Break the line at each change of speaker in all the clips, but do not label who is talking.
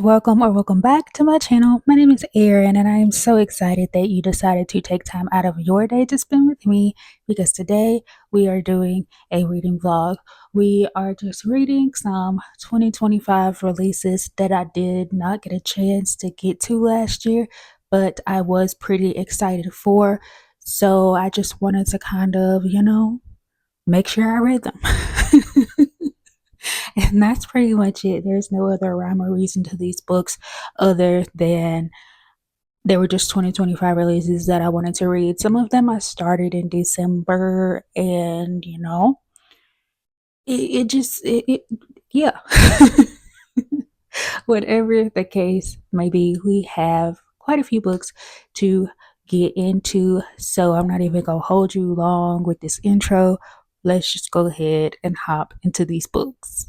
welcome or welcome back to my channel. My name is Erin, and I am so excited that you decided to take time out of your day to spend with me because today we are doing a reading vlog. We are just reading some 2025 releases that I did not get a chance to get to last year, but I was pretty excited for. So I just wanted to kind of, make sure I read them. And that's pretty much it. There's no other rhyme or reason to these books other than they were just 2025 releases that I wanted to read. Some of them I started in December, and it yeah. Whatever the case may be, we have quite a few books to get into, so I'm not even gonna hold you long with this intro. Let's just go ahead and hop into these books.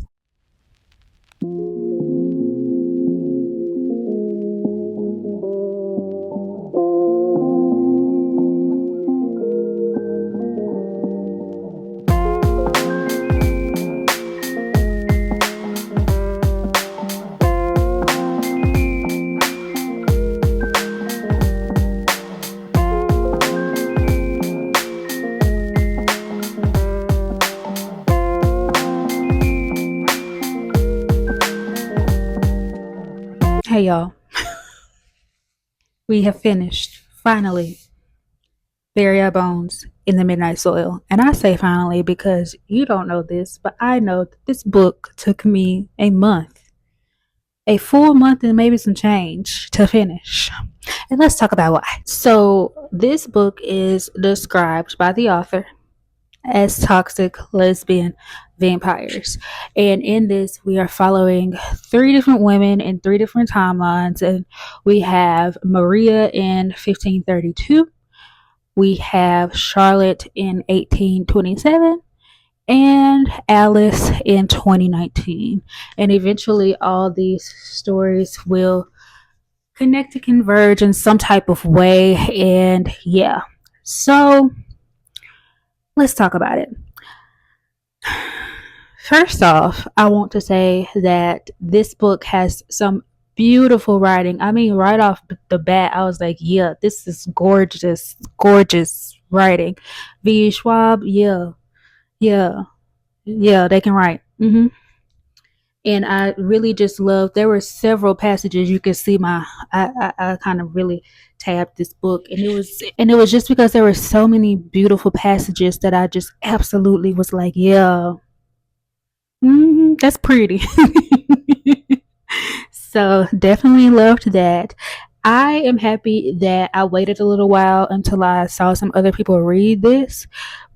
Hey y'all, we have finished, finally, Bury Our Bones in the Midnight Soil. And I say finally because you don't know this, but I know that this book took me a full month and maybe some change to finish. And let's talk about why. So, this book is described by the author as toxic lesbian vampires. And in this, we are following three different women in three different timelines. And we have Maria in 1532, we have Charlotte in 1827, and Alice in 2019. And eventually, all these stories will connect to converge in some type of way. And yeah, so let's talk about it. First off, I want to say that this book has some beautiful writing. I mean, right off the bat, I was like, yeah, this is gorgeous, gorgeous writing. V. Schwab, yeah, yeah, yeah, they can write. And I really just love. There were several passages you could see I kind of really tabbed this book, and it was just because there were so many beautiful passages that I just absolutely was like, yeah, that's pretty. So definitely loved that. I am happy that I waited a little while until I saw some other people read this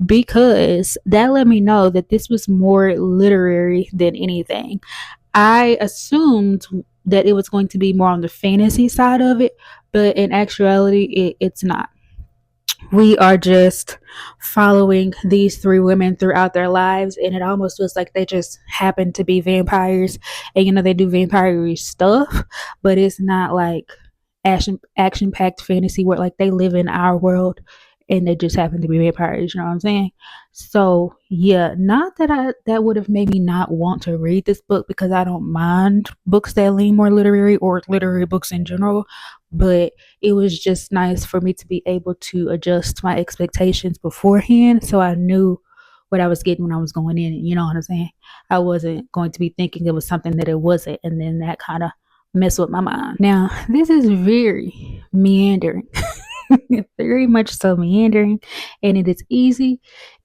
because that let me know that this was more literary than anything. I assumed that it was going to be more on the fantasy side of it, but in actuality, it's not. We are just following these three women throughout their lives, and it almost feels like they just happen to be vampires, and they do vampire stuff, but it's not like action packed fantasy where like they live in our world and they just happen to be vampires. You know what I'm saying? So yeah, not that that would have made me not want to read this book, because I don't mind books that lean more literary or literary books in general, but it was just nice for me to be able to adjust my expectations beforehand, so I knew what I was getting when I was going in. You know what I'm saying? I wasn't going to be thinking it was something that it wasn't, and then that kind of mess with my mind. Now, this is very meandering. Very much so meandering, and it is easy,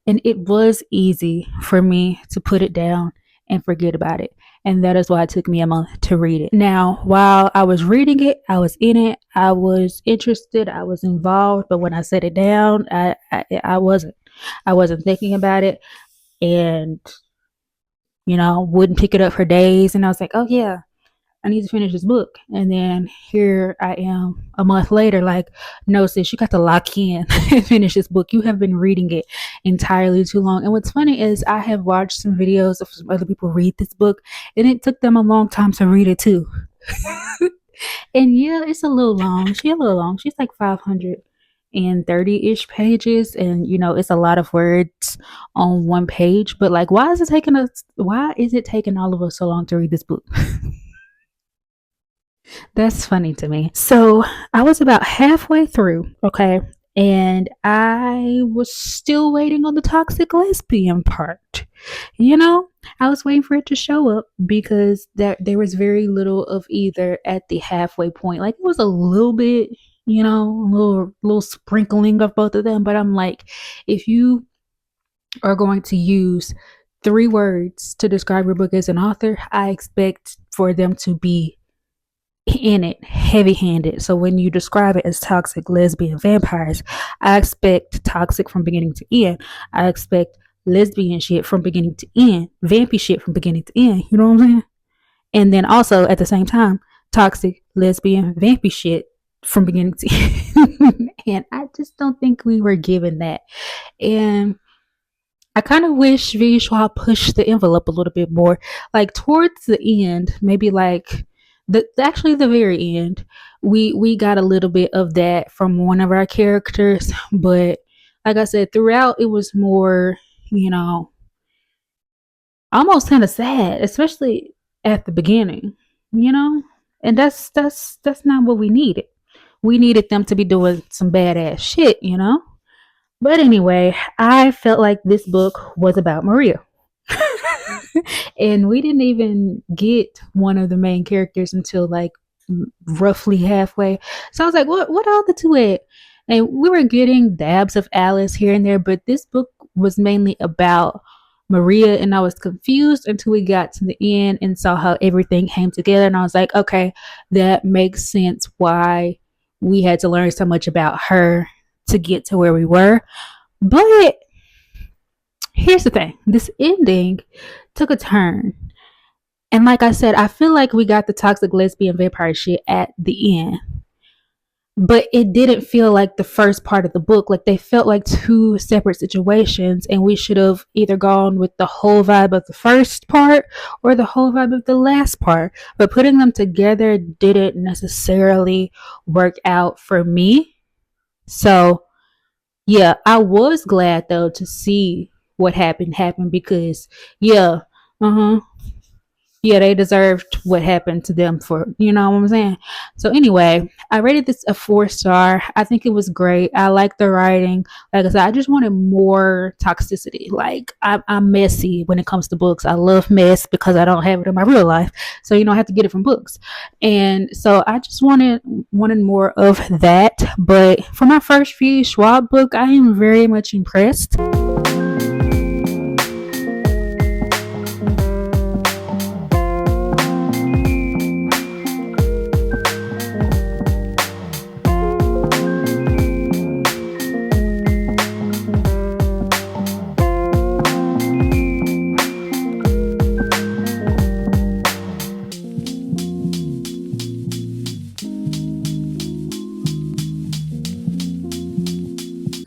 and it was easy for me to put it down and forget about it. And that is why it took me a month to read it. Now, while I was reading it, I was in it, I was interested, I was involved, but when I set it down, I wasn't. I wasn't thinking about it, and wouldn't pick it up for days. And I was like, oh yeah, I need to finish this book. And then here I am a month later, like, no, sis, you got to lock in and finish this book. You have been reading it entirely too long. And what's funny is I have watched some videos of some other people read this book, and it took them a long time to read it too. And yeah, it's a little long. She's a little long. She's like 530-ish pages, and it's a lot of words on one page. But like, why is it taking all of us so long to read this book? That's funny to me. So I was about halfway through, okay, and I was still waiting on the toxic lesbian part. You know, I was waiting for it to show up because there was very little of either at the halfway point. Like it was a little bit, a little sprinkling of both of them. But I'm like, if you are going to use 3 words to describe your book as an author, I expect for them to be in it heavy handed. So when you describe it as toxic lesbian vampires, I expect toxic from beginning to end. I expect lesbian shit from beginning to end, vampy shit from beginning to end. You know what I'm saying? And then also at the same time, toxic lesbian vampy shit from beginning to end. And I just don't think we were given that. And I kind of wish V. Schwab pushed the envelope a little bit more. Like towards the end, maybe like the very end, we got a little bit of that from one of our characters, but like I said, throughout it was more, you know, almost kind of sad, especially at the beginning, you know? And that's not what we needed. We needed them to be doing some badass shit, you know? But anyway, I felt like this book was about Maria. And we didn't even get one of the main characters until like roughly halfway. So I was like, what are the two at? And we were getting dabs of Alice here and there, but this book was mainly about Maria, and I was confused until we got to the end and saw how everything came together. And I was like, okay, that makes sense why we had to learn so much about her to get to where we were. But here's the thing, this ending took a turn. And like I said, I feel like we got the toxic lesbian vampire shit at the end. But it didn't feel like the first part of the book. Like they felt like two separate situations, and we should have either gone with the whole vibe of the first part or the whole vibe of the last part. But putting them together didn't necessarily work out for me. So yeah, I was glad though to see what happened because yeah, uh-huh, yeah, they deserved what happened to them for, you know what I'm saying? So anyway, I rated this a 4 star. I think it was great. I like the writing. Like I said, I just wanted more toxicity. Like I'm messy when it comes to books. I love mess because I don't have it in my real life. So I have to get it from books. And so I just wanted more of that. But for my first few Schwab book, I am very much impressed.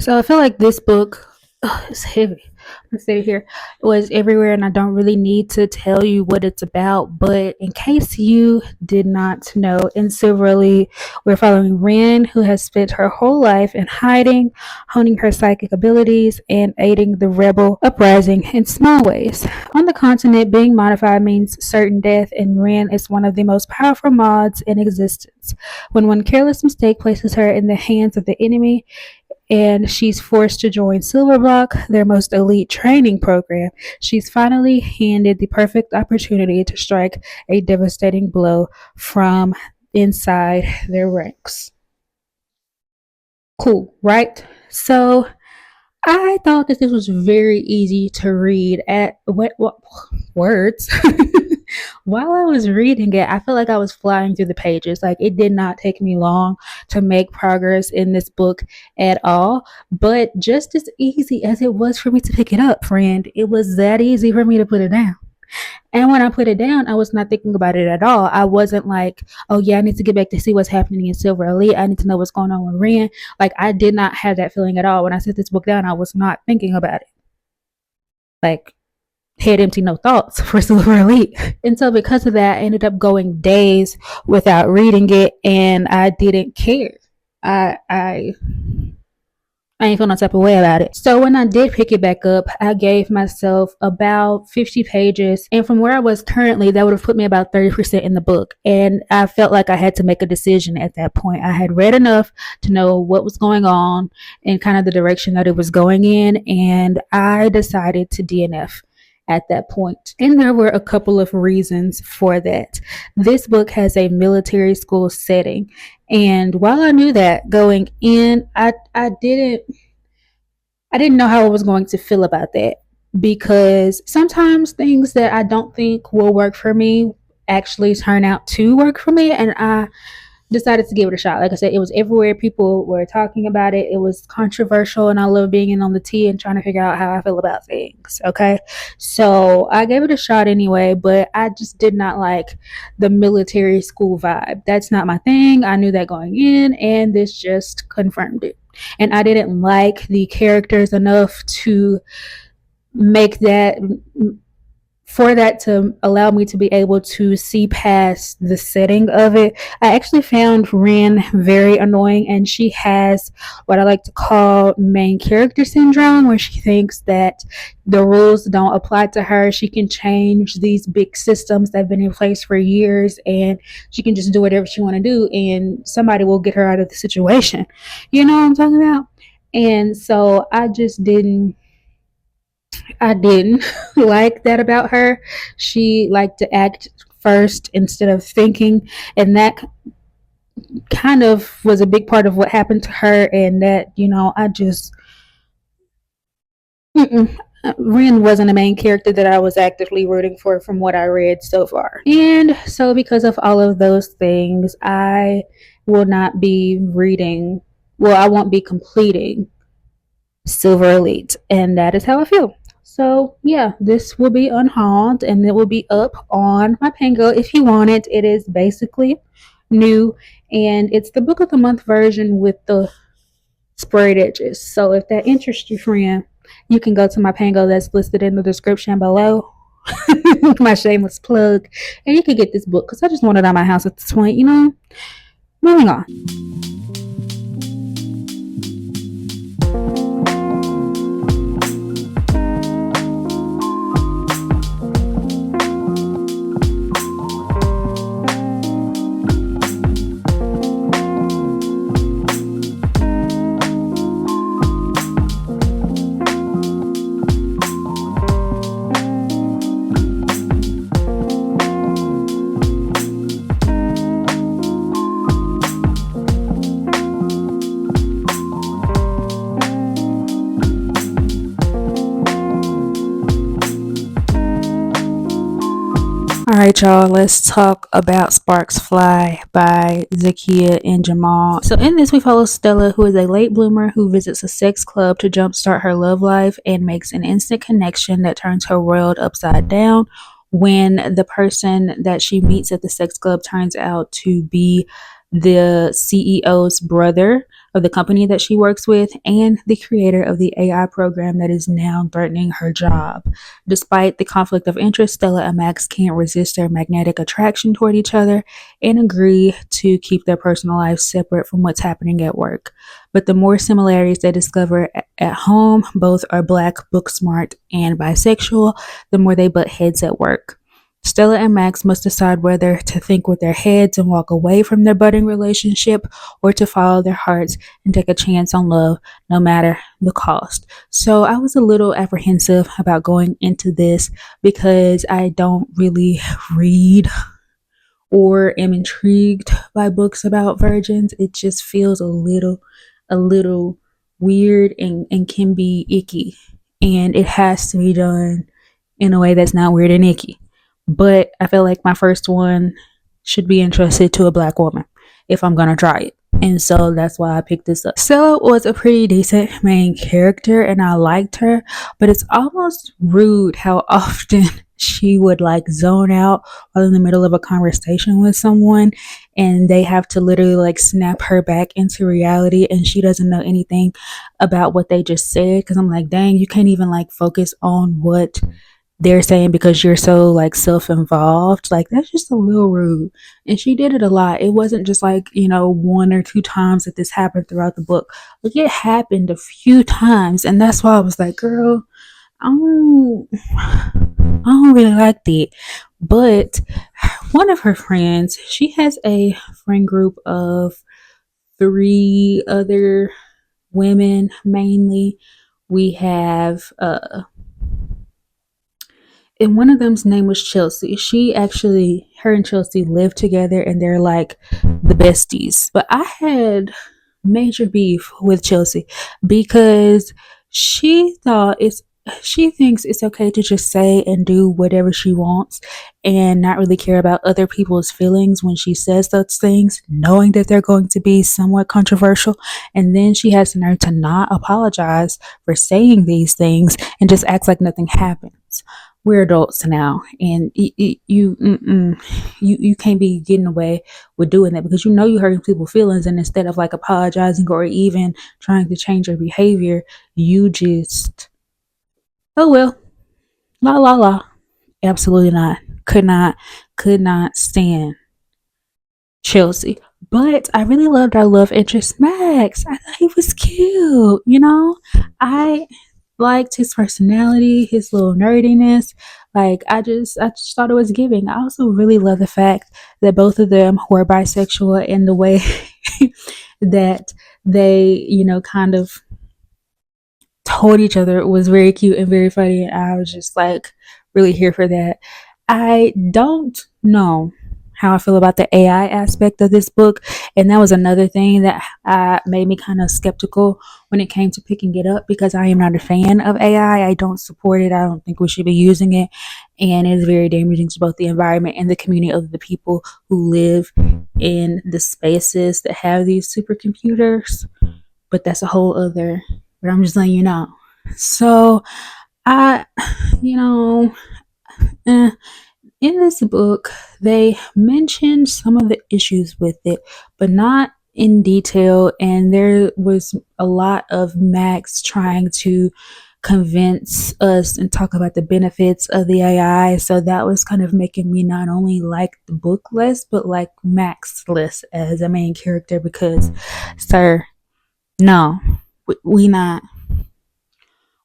So I feel like this book is heavy. Let's say here it was everywhere, and I don't really need to tell you what it's about. But in case you did not know, in Silverly, we're following Ren, who has spent her whole life in hiding, honing her psychic abilities, and aiding the rebel uprising in small ways. On the continent, being modified means certain death, and Ren is one of the most powerful mods in existence. When one careless mistake places her in the hands of the enemy, and she's forced to join Silverblock, their most elite training program. She's finally handed the perfect opportunity to strike a devastating blow from inside their ranks. Cool, right? So I thought that this was very easy to read at what words. While I was reading it, I felt like I was flying through the pages. Like it did not take me long to make progress in this book at all. But just as easy as it was for me to pick it up, friend, it was that easy for me to put it down. And when I put it down, I was not thinking about it at all. I wasn't like, oh yeah, I need to get back to see what's happening in Silver Elite. I need to know what's going on with Ren. Like I did not have that feeling at all. When I set this book down, I was not thinking about it. Like head empty, no thoughts for Silver Elite. And so because of that, I ended up going days without reading it, and I didn't care. I I ain't feel no type of way about it. So when I did pick it back up, I gave myself about 50 pages. And from where I was currently, that would have put me about 30% in the book. And I felt like I had to make a decision at that point. I had read enough to know what was going on and kind of the direction that it was going in. And I decided to DNF at that point. And there were a couple of reasons for that. This book has a military school setting. And while I knew that going in, I didn't know how I was going to feel about that, because sometimes things that I don't think will work for me actually turn out to work for me, and I decided to give it a shot. Like I said, it was everywhere. People were talking about it. It was controversial, and I love being in on the tea and trying to figure out how I feel about things. Okay. So I gave it a shot anyway, but I just did not like the military school vibe. That's not my thing. I knew that going in, and this just confirmed it. And I didn't like the characters enough to make that for that to allow me to be able to see past the setting of it. I actually found Ren very annoying, and she has what I like to call main character syndrome, where she thinks that the rules don't apply to her. She can change these big systems that have been in place for years, and she can just do whatever she want to do, and somebody will get her out of the situation. You know what I'm talking about? And so I didn't like that about her. She liked to act first instead of thinking, and that kind of was a big part of what happened to her. And that, I just, mm-mm. Ren wasn't a main character that I was actively rooting for from what I read so far. And so, because of all of those things, I will not be reading, well, I won't be completing Silver Elite, and that is how I feel. So yeah, this will be unhauled and it will be up on my Pango if you want it. It is basically new, and it's the book of the month version with the sprayed edges. So if that interests you, friend, you can go to my Pango that's listed in the description below. My shameless plug, and you can get this book because I just want it on my house at this point. Moving on. All right, y'all, let's talk about Sparks Fly by Zakiya and Jamal. So, in this, we follow Stella, who is a late bloomer who visits a sex club to jumpstart her love life and makes an instant connection that turns her world upside down when the person that she meets at the sex club turns out to be the CEO's brother of the company that she works with and the creator of the AI program that is now threatening her job. Despite the conflict of interest, Stella and Max can't resist their magnetic attraction toward each other and agree to keep their personal lives separate from what's happening at work. But the more similarities they discover at home, both are black, book smart, and bisexual, the more they butt heads at work. Stella and Max must decide whether to think with their heads and walk away from their budding relationship, or to follow their hearts and take a chance on love, no matter the cost. So I was a little apprehensive about going into this because I don't really read or am intrigued by books about virgins. It just feels a little weird and can be icky. And it has to be done in a way that's not weird and icky. But I feel like my first one should be entrusted to a black woman if I'm gonna try it. And so that's why I picked this up. Stella was a pretty decent main character and I liked her, but it's almost rude how often she would like zone out while in the middle of a conversation with someone, and they have to literally like snap her back into reality, and she doesn't know anything about what they just said. Because I'm like, dang, you can't even like focus on what they're saying because you're so like self-involved, like that's just a little rude. And she did it a lot. It wasn't just like, one or two times that this happened throughout the book. Like it happened a few times, and that's why I was like, girl, I don't really like that. But one of her friends, she has a friend group of three other women mainly. We have and one of them's name was Chelsea. Her and Chelsea live together and they're like the besties. But I had major beef with Chelsea because she thought it's she thinks it's okay to just say and do whatever she wants and not really care about other people's feelings when she says those things, knowing that they're going to be somewhat controversial. And then she has the nerve to not apologize for saying these things and just acts like nothing happens. We're adults now, and you can't be getting away with doing that because you hurting people's feelings, and instead of like apologizing or even trying to change your behavior, you just, oh well, la la la. Absolutely not. Could not stand Chelsea. But I really loved our love interest Max. I thought he was cute. I liked his personality, his little nerdiness. Like I just thought it was giving. I also really love the fact that both of them were bisexual in the way that they, kind of told each other. It was very cute and very funny, and I was just like really here for that. I don't know how I feel about the AI aspect of this book, and that was another thing that made me kind of skeptical when it came to picking it up because I am not a fan of AI. I don't support it. I don't think we should be using it, and it is very damaging to both the environment and the community of the people who live in the spaces that have these supercomputers. But that's a whole other. But I'm just letting you know. So I, you know, eh, in this book, they mentioned some of the issues with it, but not in detail. And there was a lot of Max trying to convince us and talk about the benefits of the AI. So that was kind of making me not only like the book less, but like Max less as a main character because, sir, no, we not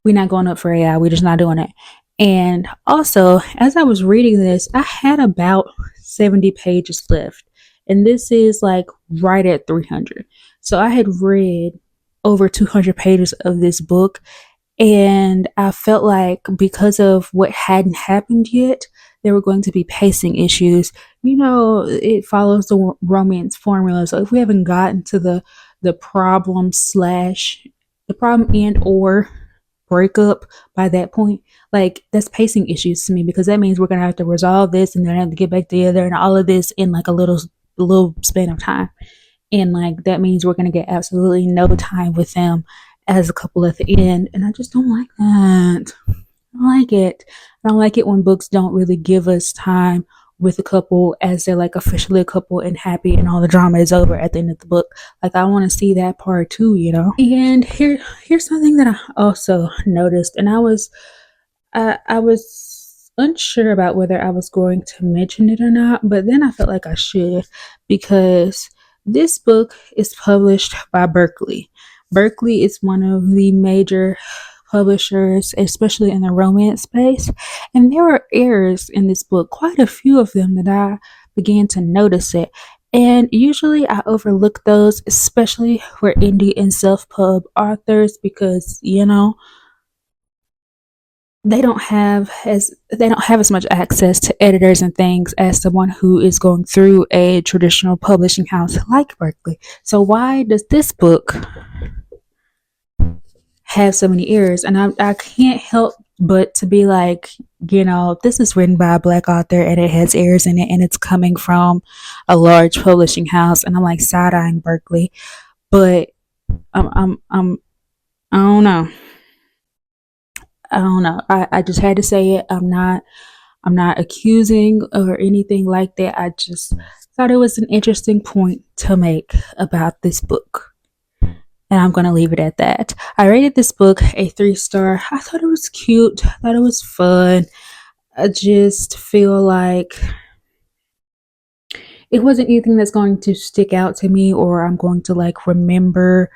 we're not going up for AI. We're just not doing it. And also, as I was reading this, I had about 70 pages left. And this is like right at 300. So I had read over 200 pages of this book. And I felt like because of what hadn't happened yet, there were going to be pacing issues. It follows the romance formula. So if we haven't gotten to the problem slash the problem and or breakup by that point, like that's pacing issues to me because that means we're gonna have to resolve this and then have to get back together and all of this in like a little span of time. And like that means we're gonna get absolutely no time with them as a couple at the end. And I just don't like that. I don't like it. I don't like it when books don't really give us time with a couple as they're like officially a couple and happy and all the drama is over at the end of the book. Like I want to see that part too. And here's something that I also noticed, and I was unsure about whether I was going to mention it or not, but then I felt like I should because this book is published by Berkeley. Berkeley is one of the major publishers, especially in the romance space, and there were errors in this book, quite a few of them that I began to notice it. And usually I overlook those, especially for indie and self-pub authors, because they don't have as much access to editors and things as someone who is going through a traditional publishing house like Berkeley. So why does this book have so many errors? And I can't help but to be like, this is written by a black author and it has errors in it and it's coming from a large publishing house, and I'm like side-eyeing Berkeley. But I don't know. I don't know. I just had to say it. I'm not accusing or anything like that. I just thought it was an interesting point to make about this book. And I'm going to leave it at that. I rated this book a 3 star. I thought it was cute. I thought it was fun. I just feel like it wasn't anything that's going to stick out to me or I'm going to like remember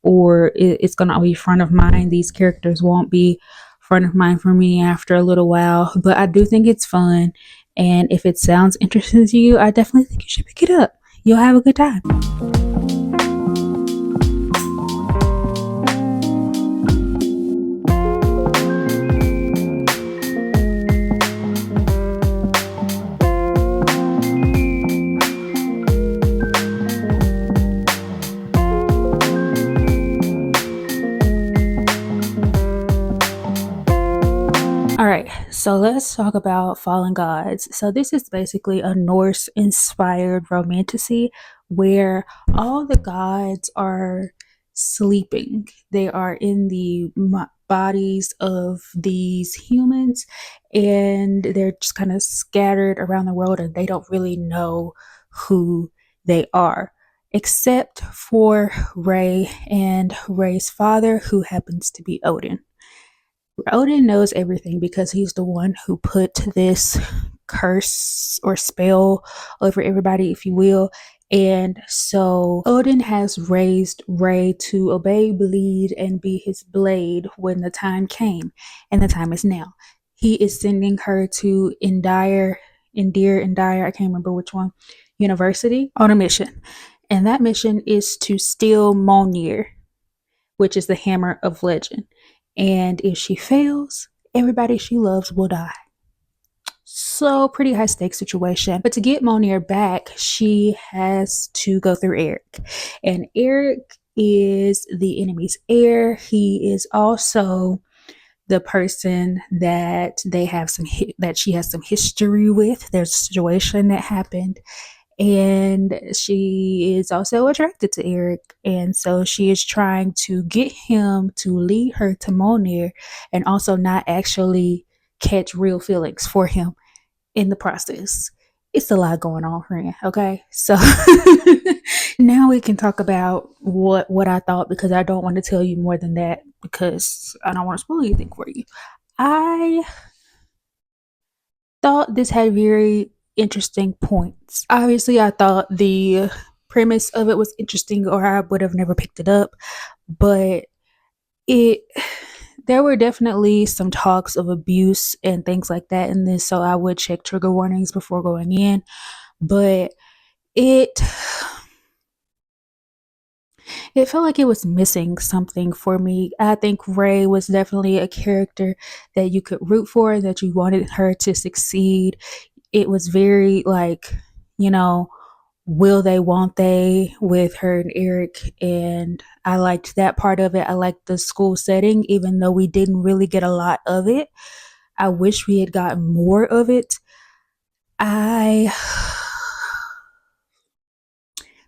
or it's going to be front of mind. These characters won't be front of mind for me after a little while, but I do think it's fun. And if it sounds interesting to you, I definitely think you should pick it up. You'll have a good time. All right, so let's talk about Fallen Gods. So, this is basically a Norse inspired romantasy where all the gods are sleeping. They are in the bodies of these humans and they're just kind of scattered around the world and they don't really know who they are. Except for Ray and Ray's father, who happens to be Odin. Odin knows everything because he's the one who put this curse or spell over everybody, if you will. And so Odin has raised Ray to obey, bleed, and be his blade when the time came, and the time is now. He is sending her to Indire, I can't remember which one, university on a mission. And that mission is to steal Mjolnir, which is the hammer of legend. And if she fails, everybody she loves will die. So, pretty high stakes situation. But to get Mjolnir back, she has to go through Eric. And Eric is the enemy's heir. He is also the person that that she has some history with. There's a situation that happened and she is also attracted to Eric. And so she is trying to get him to lead her to Mjolnir and also not actually catch real feelings for him in the process. It's a lot going on here, okay? So now we can talk about what I thought because I don't want to tell you more than that because I don't want to spoil anything for you. I thought this had very interesting points. Obviously, I thought the premise of it was interesting or I would have never picked it up, but it there were definitely some talks of abuse and things like that in this, so I would check trigger warnings before going in, but it it felt like it was missing something for me. I think Ray was definitely a character that you could root for, that you wanted her to succeed. It was very like, you know, will they, won't they with her and Eric. And I liked that part of it. I liked the school setting, even though we didn't really get a lot of it. I wish we had gotten more of it. I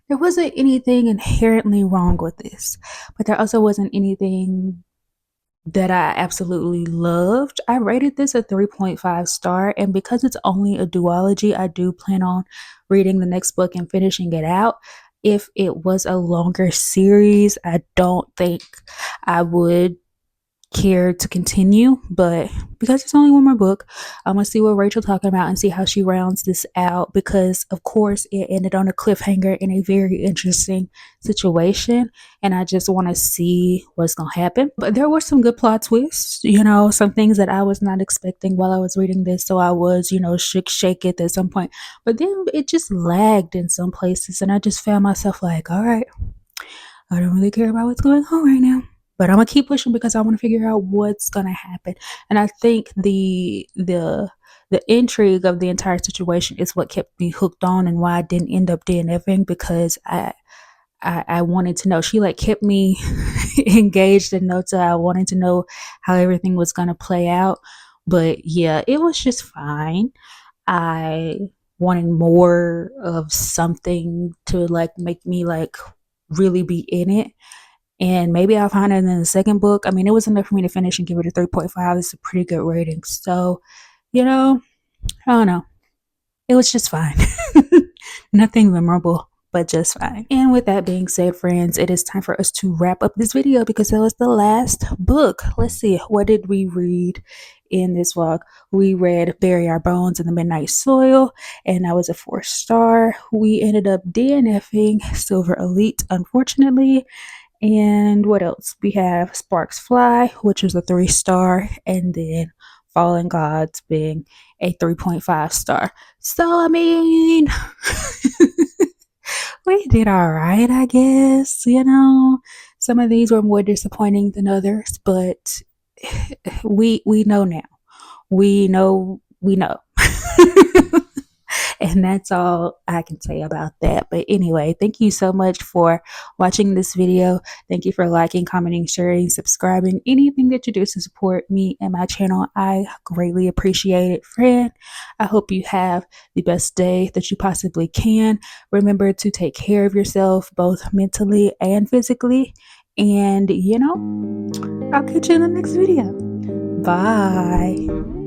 there wasn't anything inherently wrong with this, but there also wasn't anything that I absolutely loved. I rated this a 3.5 star, and because it's only a duology, I do plan on reading the next book and finishing it out. If it was a longer series, I don't think I would care to continue, but because it's only one more book, I'm gonna see what Rachel talking about and see how she rounds this out, because of course it ended on a cliffhanger in a very interesting situation and I just want to see what's gonna happen. But there were some good plot twists, some things that I was not expecting while I was reading this, so I was, shake it at some point, but then it just lagged in some places and I just found myself like, all right, I don't really care about what's going on right now, but I'm gonna keep pushing because I want to figure out what's gonna happen. And I think the intrigue of the entire situation is what kept me hooked on and why I didn't end up DNFing, because I wanted to know. She like kept me engaged enough so I wanted to know how everything was gonna play out. But yeah, it was just fine. I wanted more of something to like make me like really be in it. And maybe I'll find it in the second book. I mean, it was enough for me to finish and give it a 3.5. It's a pretty good rating. So, you know, I don't know. It was just fine. Nothing memorable. but just fine. And with that being said, friends, it is time for us to wrap up this video because that was the last book. Let's see, what did we read in this vlog? We read Bury Our Bones in the Midnight Soil, and that was a 4-star. We ended up DNFing Silver Elite, unfortunately. And what else? We have Sparks Fly, which was a 3-star, and then Fallen Gods being a 3.5 star. So, I mean, we did all right, I guess. Some of these were more disappointing than others, but we know now. We know. And that's all I can say about that. But anyway, thank you so much for watching this video. Thank you for liking, commenting, sharing, subscribing, anything that you do to support me and my channel. I greatly appreciate it, friend. I hope you have the best day that you possibly can. Remember to take care of yourself, both mentally and physically. And I'll catch you in the next video. Bye.